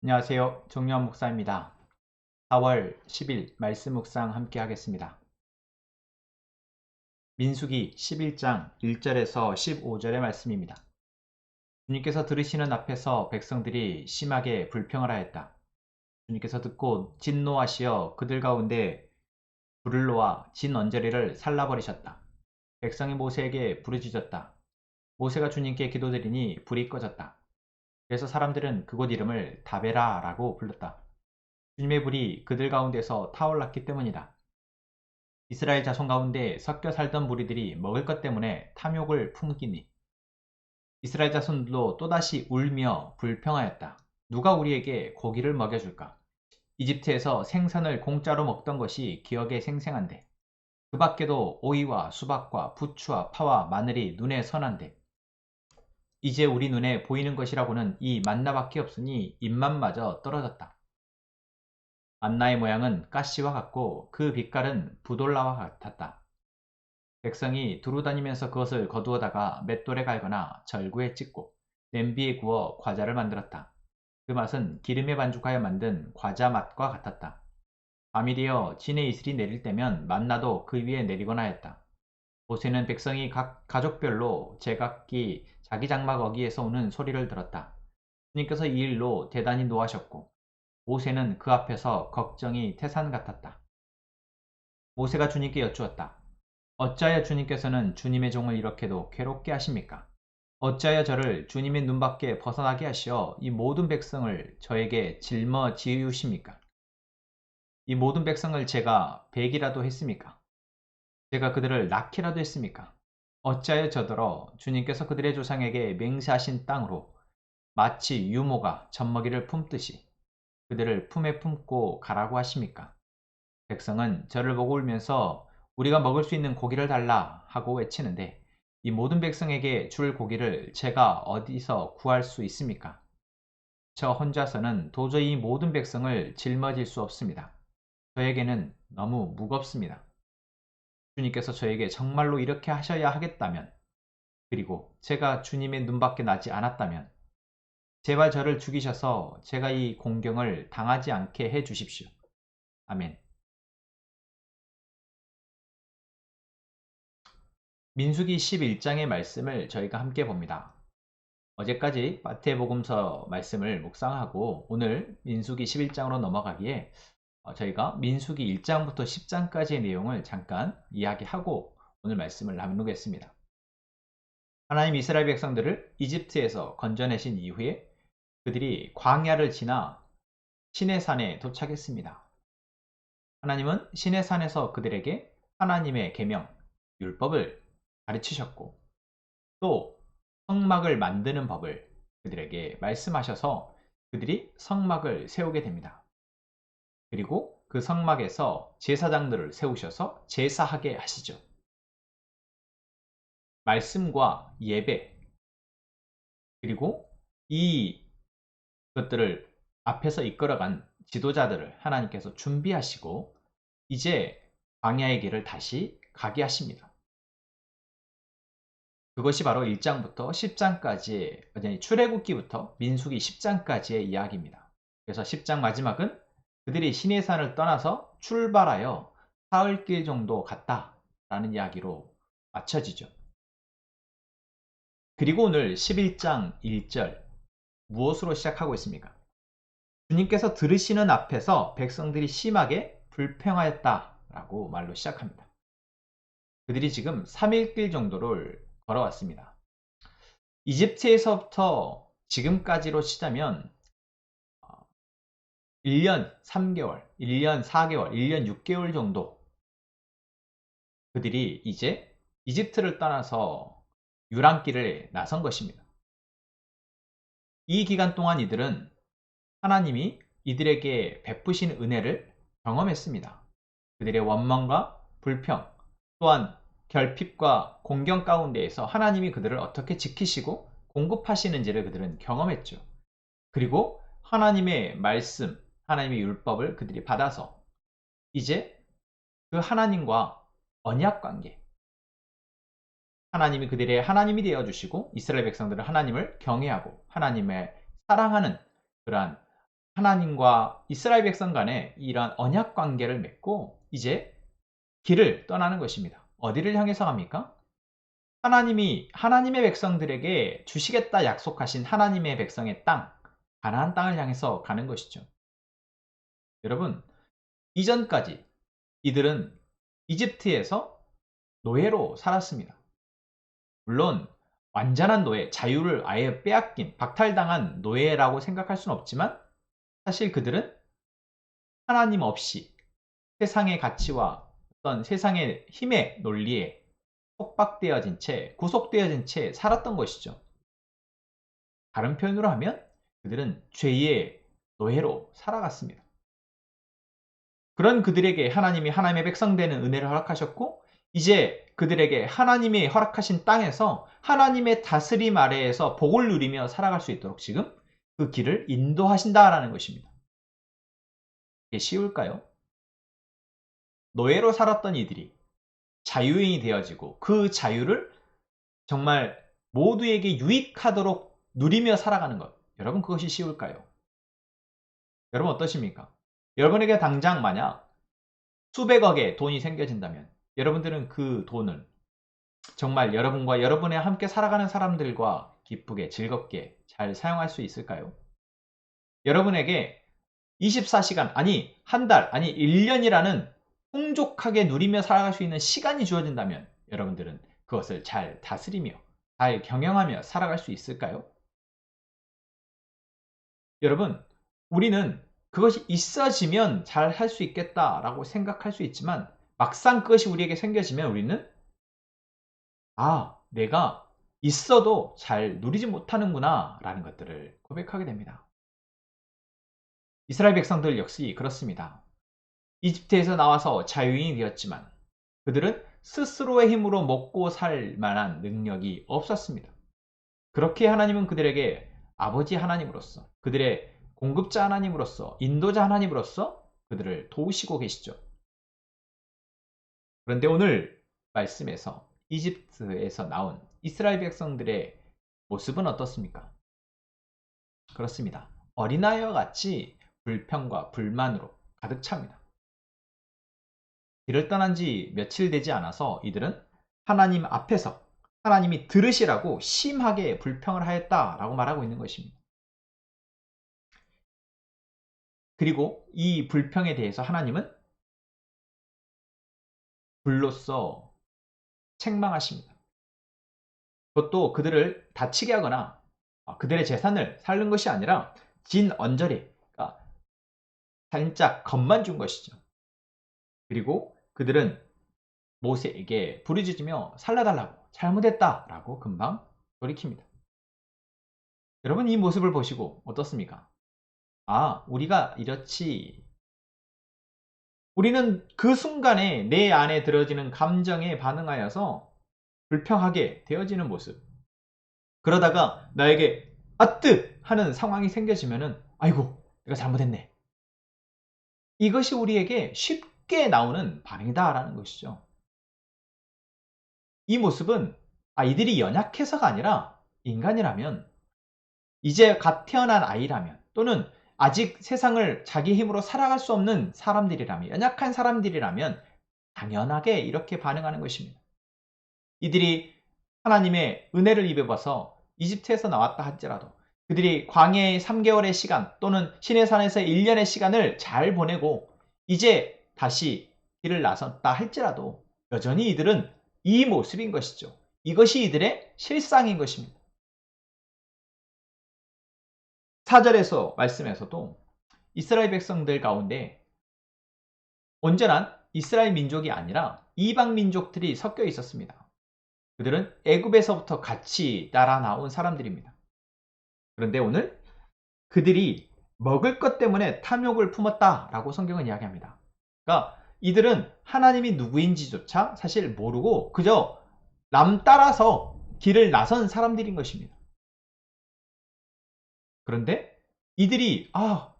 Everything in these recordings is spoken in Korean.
안녕하세요. 정유한 목사입니다. 4월 10일 말씀 묵상 함께 하겠습니다. 민수기 11장 1절에서 15절의 말씀입니다. 주님께서 들으시는 앞에서 백성들이 심하게 불평을 하였다. 주님께서 듣고 진노하시어 그들 가운데 불을 놓아 진 언저리를 살라버리셨다. 백성이 모세에게 부르짖었다. 모세가 주님께 기도드리니 불이 꺼졌다. 그래서 사람들은 그곳 이름을 다베라라고 불렀다. 주님의 불이 그들 가운데서 타올랐기 때문이다. 이스라엘 자손 가운데 섞여 살던 무리들이 먹을 것 때문에 탐욕을 품기니 이스라엘 자손들도 또다시 울며 불평하였다. 누가 우리에게 고기를 먹여줄까? 이집트에서 생선을 공짜로 먹던 것이 기억에 생생한데 그 밖에도 오이와 수박과 부추와 파와 마늘이 눈에 선한데 이제 우리 눈에 보이는 것이라고는 이 만나밖에 없으니 입맛마저 떨어졌다. 만나의 모양은 가시와 같고 그 빛깔은 부돌라와 같았다. 백성이 두루 다니면서 그것을 거두어다가 맷돌에 갈거나 절구에 찍고 냄비에 구워 과자를 만들었다. 그 맛은 기름에 반죽하여 만든 과자 맛과 같았다. 밤이 되어 진의 이슬이 내릴 때면 만나도 그 위에 내리거나 했다. 모세는 백성이 각 가족별로 제각기 자기 장막 어귀에서 오는 소리를 들었다. 주님께서 이 일로 대단히 노하셨고 모세는 그 앞에서 걱정이 태산 같았다. 모세가 주님께 여쭈었다. 어찌하여 주님께서는 주님의 종을 이렇게도 괴롭게 하십니까? 어찌하여 저를 주님의 눈밖에 벗어나게 하시어 이 모든 백성을 저에게 짊어지우십니까? 이 모든 백성을 제가 배기라도 했습니까? 제가 그들을 낳기라도 했습니까? 어찌하여 저더러 주님께서 그들의 조상에게 맹세하신 땅으로 마치 유모가 젖먹이를 품듯이 그들을 품에 품고 가라고 하십니까? 백성은 저를 보고 울면서 우리가 먹을 수 있는 고기를 달라 하고 외치는데 이 모든 백성에게 줄 고기를 제가 어디서 구할 수 있습니까? 저 혼자서는 도저히 이 모든 백성을 짊어질 수 없습니다. 저에게는 너무 무겁습니다. 주님께서 저에게 정말로 이렇게 하셔야 하겠다면 그리고 제가 주님의 눈밖에 나지 않았다면 제발 저를 죽이셔서 제가 이 공경을 당하지 않게 해 주십시오. 아멘. 민수기 11장의 말씀을 저희가 함께 봅니다. 어제까지 마태복음서 말씀을 묵상하고 오늘 민수기 11장으로 넘어가기에 저희가 민수기 1장부터 10장까지의 내용을 잠깐 이야기하고 오늘 말씀을 나누겠습니다. 하나님 이스라엘 백성들을 이집트에서 건져내신 이후에 그들이 광야를 지나 시내산에 도착했습니다. 하나님은 시내산에서 그들에게 하나님의 계명, 율법을 가르치셨고 또 성막을 만드는 법을 그들에게 말씀하셔서 그들이 성막을 세우게 됩니다. 그리고 그 성막에서 제사장들을 세우셔서 제사하게 하시죠. 말씀과 예배 그리고 이 것들을 앞에서 이끌어간 지도자들을 하나님께서 준비하시고 이제 광야의 길을 다시 가게 하십니다. 그것이 바로 1장부터 10장까지의 출애굽기부터 민수기 10장까지의 이야기입니다. 그래서 10장 마지막은 그들이 시내산을 떠나서 출발하여 사흘길 정도 갔다라는 이야기로 마쳐지죠. 그리고 오늘 11장 1절 무엇으로 시작하고 있습니까? 주님께서 들으시는 앞에서 백성들이 심하게 불평하였다라고 말로 시작합니다. 그들이 지금 3일길 정도를 걸어왔습니다. 이집트에서부터 지금까지로 치자면 1년 3개월, 1년 4개월, 1년 6개월 정도 그들이 이제 이집트를 떠나서 유랑길을 나선 것입니다. 이 기간 동안 이들은 하나님이 이들에게 베푸신 은혜를 경험했습니다. 그들의 원망과 불평, 또한 결핍과 공경 가운데에서 하나님이 그들을 어떻게 지키시고 공급하시는지를 그들은 경험했죠. 그리고 하나님의 말씀, 하나님의 율법을 그들이 받아서 이제 그 하나님과 언약 관계, 하나님이 그들의 하나님이 되어주시고 이스라엘 백성들은 하나님을 경외하고 하나님을 사랑하는 그러한 하나님과 이스라엘 백성 간에 이러한 언약 관계를 맺고 이제 길을 떠나는 것입니다. 어디를 향해서 갑니까? 하나님이 하나님의 백성들에게 주시겠다 약속하신 하나님의 백성의 땅, 가나안 땅을 향해서 가는 것이죠. 여러분, 이전까지 이들은 이집트에서 노예로 살았습니다. 물론 완전한 노예, 자유를 아예 빼앗긴, 박탈당한 노예라고 생각할 수는 없지만 사실 그들은 하나님 없이 세상의 가치와 어떤 세상의 힘의 논리에 속박되어진 채, 구속되어진 채 살았던 것이죠. 다른 표현으로 하면 그들은 죄의 노예로 살아갔습니다. 그런 그들에게 하나님이 하나님의 백성 되는 은혜를 허락하셨고 이제 그들에게 하나님이 허락하신 땅에서 하나님의 다스림 아래에서 복을 누리며 살아갈 수 있도록 지금 그 길을 인도하신다라는 것입니다. 이게 쉬울까요? 노예로 살았던 이들이 자유인이 되어지고 그 자유를 정말 모두에게 유익하도록 누리며 살아가는 것. 여러분 그것이 쉬울까요? 여러분 어떠십니까? 여러분에게 당장 만약 수백억의 돈이 생겨진다면 여러분들은 그 돈을 정말 여러분과 여러분의 함께 살아가는 사람들과 기쁘게 즐겁게 잘 사용할 수 있을까요? 여러분에게 24시간 아니 한 달 아니 1년이라는 풍족하게 누리며 살아갈 수 있는 시간이 주어진다면 여러분들은 그것을 잘 다스리며 잘 경영하며 살아갈 수 있을까요? 여러분 우리는 그것이 있어지면 잘 할 수 있겠다라고 생각할 수 있지만 막상 그것이 우리에게 생겨지면 우리는 내가 있어도 잘 누리지 못하는구나 라는 것들을 고백하게 됩니다. 이스라엘 백성들 역시 그렇습니다. 이집트에서 나와서 자유인이 되었지만 그들은 스스로의 힘으로 먹고 살 만한 능력이 없었습니다. 그렇게 하나님은 그들에게 아버지 하나님으로서 그들의 공급자 하나님으로서 인도자 하나님으로서 그들을 도우시고 계시죠. 그런데 오늘 말씀에서 이집트에서 나온 이스라엘 백성들의 모습은 어떻습니까? 그렇습니다. 어린아이와 같이 불평과 불만으로 가득 찹니다. 길을 떠난 지 며칠 되지 않아서 이들은 하나님 앞에서 하나님이 들으시라고 심하게 불평을 하였다라고 말하고 있는 것입니다. 그리고 이 불평에 대해서 하나님은 불로써 책망하십니다. 그것도 그들을 다치게 하거나 그들의 재산을 살른 것이 아니라 진언저리, 그러니까 살짝 겁만 준 것이죠. 그리고 그들은 모세에게 부르짖으며 살려달라고 잘못했다라고 금방 돌이킵니다. 여러분 이 모습을 보시고 어떻습니까? 우리가 이렇지. 우리는 그 순간에 내 안에 들어지는 감정에 반응하여서 불평하게 되어지는 모습. 그러다가 나에게 아뜨! 하는 상황이 생겨지면은 아이고 내가 잘못했네. 이것이 우리에게 쉽게 나오는 반응이다라는 것이죠. 이 모습은 이들이 연약해서가 아니라 인간이라면 이제 갓 태어난 아이라면 또는 아직 세상을 자기 힘으로 살아갈 수 없는 사람들이라면 연약한 사람들이라면 당연하게 이렇게 반응하는 것입니다. 이들이 하나님의 은혜를 입어봐서 이집트에서 나왔다 할지라도 그들이 광야의 3개월의 시간 또는 시내산에서 1년의 시간을 잘 보내고 이제 다시 길을 나섰다 할지라도 여전히 이들은 이 모습인 것이죠. 이것이 이들의 실상인 것입니다. 4절에서 말씀에서도 이스라엘 백성들 가운데 온전한 이스라엘 민족이 아니라 이방 민족들이 섞여 있었습니다. 그들은 애굽에서부터 같이 따라 나온 사람들입니다. 그런데 오늘 그들이 먹을 것 때문에 탐욕을 품었다라고 성경은 이야기합니다. 그러니까 이들은 하나님이 누구인지조차 사실 모르고 그저 남 따라서 길을 나선 사람들인 것입니다. 그런데 이들이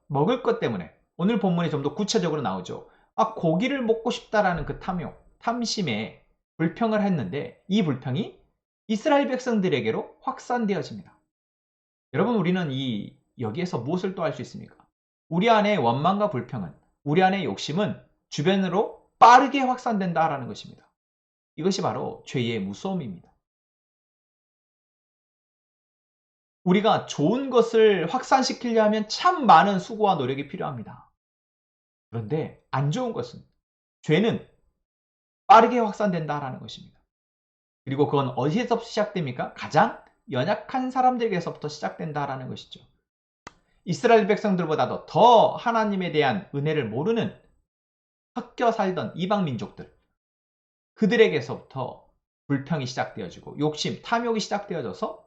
먹을 것 때문에 오늘 본문에 좀 더 구체적으로 나오죠. 고기를 먹고 싶다라는 그 탐욕, 탐심에 불평을 했는데 이 불평이 이스라엘 백성들에게로 확산되어집니다. 여러분 우리는 여기에서 무엇을 또 할 수 있습니까? 우리 안의 원망과 불평은, 우리 안의 욕심은 주변으로 빠르게 확산된다라는 것입니다. 이것이 바로 죄의 무서움입니다. 우리가 좋은 것을 확산시키려 하면 참 많은 수고와 노력이 필요합니다. 그런데 안 좋은 것은, 죄는 빠르게 확산된다라는 것입니다. 그리고 그건 어디에서 시작됩니까? 가장 연약한 사람들에게서부터 시작된다라는 것이죠. 이스라엘 백성들보다도 더 하나님에 대한 은혜를 모르는 섞여 살던 이방 민족들, 그들에게서부터 불평이 시작되어지고 욕심, 탐욕이 시작되어져서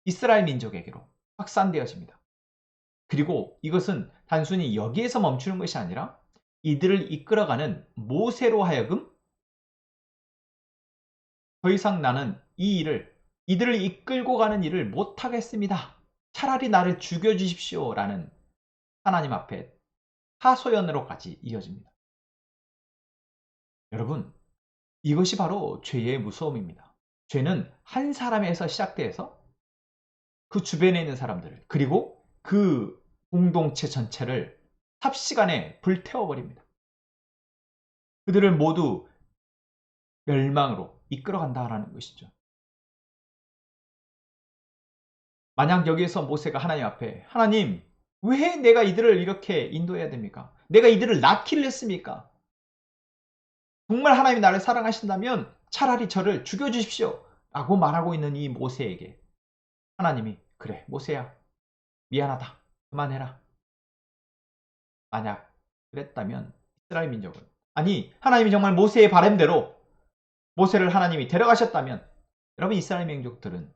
이스라엘 민족에게로 확산되어집니다. 그리고 이것은 단순히 여기에서 멈추는 것이 아니라 이들을 이끌어가는 모세로 하여금 더 이상 나는 이 일을, 이들을 이끌고 가는 일을 못하겠습니다. 차라리 나를 죽여주십시오. 라는 하나님 앞에 하소연으로까지 이어집니다. 여러분, 이것이 바로 죄의 무서움입니다. 죄는 한 사람에서 시작돼서 그 주변에 있는 사람들을, 그리고 그 공동체 전체를 삽시간에 불태워버립니다. 그들을 모두 멸망으로 이끌어간다라는 것이죠. 만약 여기에서 모세가 하나님 앞에, 하나님, 왜 내가 이들을 이렇게 인도해야 됩니까? 내가 이들을 낳기를 했습니까? 정말 하나님이 나를 사랑하신다면 차라리 저를 죽여주십시오. 라고 말하고 있는 이 모세에게 하나님이, 그래, 모세야, 미안하다. 그만해라. 만약 그랬다면 이스라엘 민족은, 아니, 하나님이 정말 모세의 바람대로 모세를 하나님이 데려가셨다면 여러분, 이스라엘 민족들은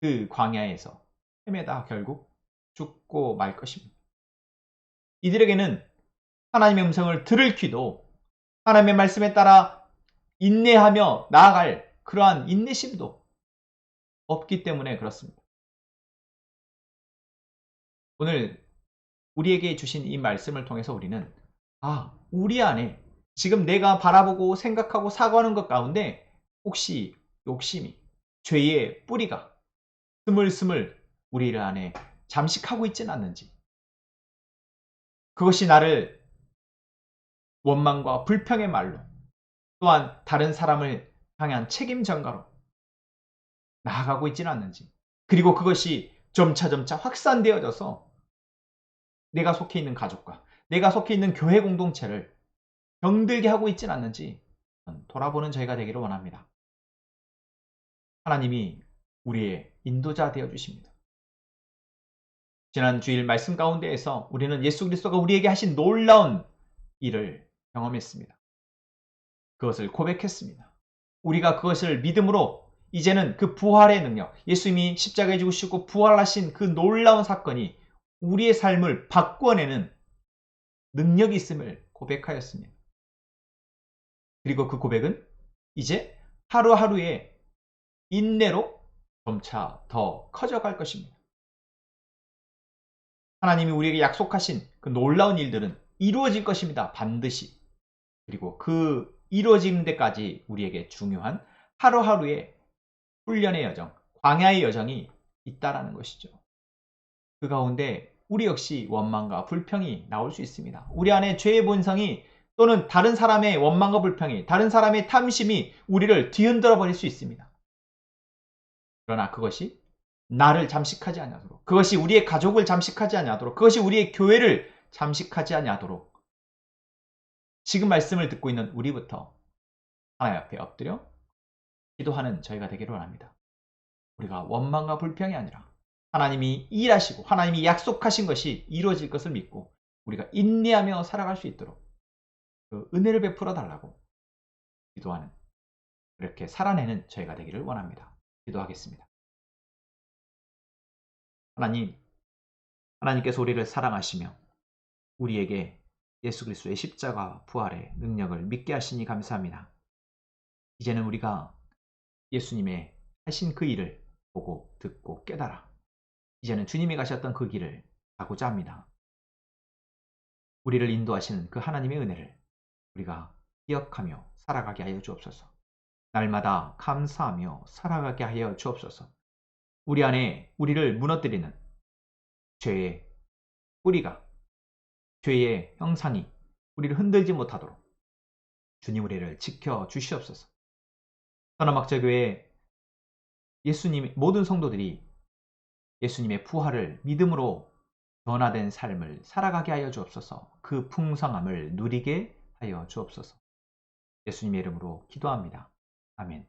그 광야에서 헤매다 결국 죽고 말 것입니다. 이들에게는 하나님의 음성을 들을 귀도, 하나님의 말씀에 따라 인내하며 나아갈 그러한 인내심도 없기 때문에 그렇습니다. 오늘 우리에게 주신 이 말씀을 통해서 우리는, 우리 안에 지금 내가 바라보고 생각하고 사고하는 것 가운데 혹시 욕심이, 죄의 뿌리가 스물스물 우리 안에 잠식하고 있지는 않는지, 그것이 나를 원망과 불평의 말로, 또한 다른 사람을 향한 책임 전가로 나아가고 있지는 않는지, 그리고 그것이 점차점차 확산되어져서 내가 속해 있는 가족과 내가 속해 있는 교회 공동체를 병들게 하고 있지는 않는지 돌아보는 저희가 되기를 원합니다. 하나님이 우리의 인도자 되어 주십니다. 지난 주일 말씀 가운데에서 우리는 예수 그리스도가 우리에게 하신 놀라운 일을 경험했습니다. 그것을 고백했습니다. 우리가 그것을 믿음으로 이제는 그 부활의 능력, 예수님이 십자가에 죽으시고 부활하신 그 놀라운 사건이 우리의 삶을 바꿔내는 능력이 있음을 고백하였습니다. 그리고 그 고백은 이제 하루하루의 인내로 점차 더 커져갈 것입니다. 하나님이 우리에게 약속하신 그 놀라운 일들은 이루어질 것입니다. 반드시. 그리고 그 이루어지는 데까지 우리에게 중요한 하루하루의 훈련의 여정, 광야의 여정이 있다라는 것이죠. 그 가운데 우리 역시 원망과 불평이 나올 수 있습니다. 우리 안에 죄의 본성이, 또는 다른 사람의 원망과 불평이, 다른 사람의 탐심이 우리를 뒤흔들어 버릴 수 있습니다. 그러나 그것이 나를 잠식하지 아니하도록, 그것이 우리의 가족을 잠식하지 아니하도록, 그것이 우리의 교회를 잠식하지 아니하도록 지금 말씀을 듣고 있는 우리부터 하나님 앞에 엎드려 기도하는 저희가 되기를 원합니다. 우리가 원망과 불평이 아니라 하나님이 일하시고 하나님이 약속하신 것이 이루어질 것을 믿고 우리가 인내하며 살아갈 수 있도록 그 은혜를 베풀어 달라고 기도하는, 그렇게 살아내는 저희가 되기를 원합니다. 기도하겠습니다. 하나님께서 우리를 사랑하시며 우리에게 예수 그리스도의 십자가 부활의 능력을 믿게 하시니 감사합니다. 이제는 우리가 예수님의 하신 그 일을 보고 듣고 깨달아 이제는 주님이 가셨던 그 길을 가고자 합니다. 우리를 인도하시는 그 하나님의 은혜를 우리가 기억하며 살아가게 하여 주옵소서. 날마다 감사하며 살아가게 하여 주옵소서. 우리 안에 우리를 무너뜨리는 죄의 뿌리가 죄의 형상이 우리를 흔들지 못하도록 주님 우리를 지켜 주시옵소서. 선화막자교회 예수님 모든 성도들이 예수님의 부활을 믿음으로 변화된 삶을 살아가게 하여 주옵소서. 그 풍성함을 누리게 하여 주옵소서. 예수님의 이름으로 기도합니다. 아멘.